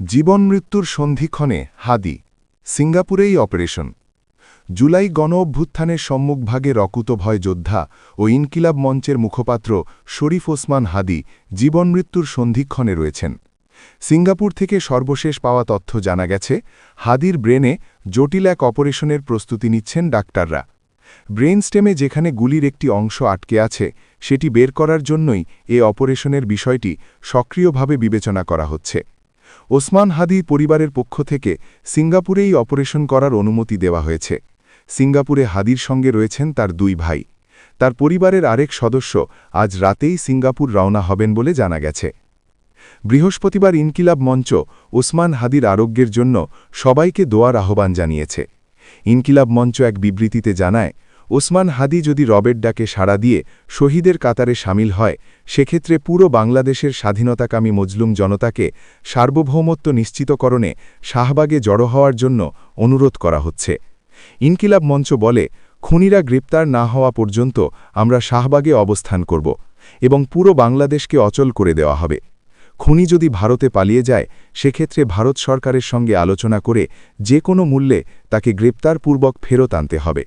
জীবন-মৃত্যুর সন্ধিক্ষণে হাদি, সিঙ্গাপুরেই operation. July গণ-অভ্যুত্থানের সম্মুখভাগে রকুতভয় যোদ্ধা ও ইনকিলাব মঞ্চের মুখপাত্র শরীফ ওসমান হাদি জীবন-মৃত্যুর সন্ধিক্ষণে রয়েছেন। সিঙ্গাপুর থেকে সর্বশেষ পাওয়া তথ্য জানা গেছে, হাদির ব্রেনে জটিল এক অপারেশনের প্রস্তুতি নিচ্ছেন ডাক্তাররা। ব্রেন স্টেমে যেখানে গুলির একটি অংশ আটকে আছে, সেটি বের করার জন্যই এ অপারেশনের বিষয়টি সক্রিয়ভাবে বিবেচনা করা হচ্ছে। ওসমান হাদি পরিবারের পক্ষ থেকে সিঙ্গাপুরেই অপারেশন করার অনুমতি দেওয়া হয়েছে। সিঙ্গাপুরে হাদির সঙ্গে রয়েছেন তার দুই ভাই। তার পরিবারের আরেক সদস্য আজ রাতেই সিঙ্গাপুর রওনা হবেন বলে জানা গেছে। বৃহস্পতিবার ইনকিলাব মঞ্চ ওসমান হাদির আরোগ্যের জন্য সবাইকে দোয়ার আহ্বান জানিয়েছে। ইনকিলাব মঞ্চ এক বিবৃতিতে জানায়, ওসমান হাদি যদি রবের ডাকে সাড়া দিয়ে শহীদের কাতারে সামিল হয়, সেক্ষেত্রে পুরো বাংলাদেশের স্বাধীনতাকামী মজলুম জনতাকে সার্বভৌমত্ব নিশ্চিতকরণে শাহবাগে জড়ো হওয়ার জন্য অনুরোধ করা হচ্ছে। ইনকিলাব মঞ্চ বলে, খুনিরা গ্রেপ্তার না হওয়া পর্যন্ত আমরা শাহবাগে অবস্থান করব এবং পুরো বাংলাদেশকে অচল করে দেওয়া হবে। খুনি যদি ভারতে পালিয়ে যায়, সেক্ষেত্রে ভারত সরকারের সঙ্গে আলোচনা করে যে কোনো মূল্যে তাকে গ্রেপ্তারপূর্বক ফেরত আনতে হবে।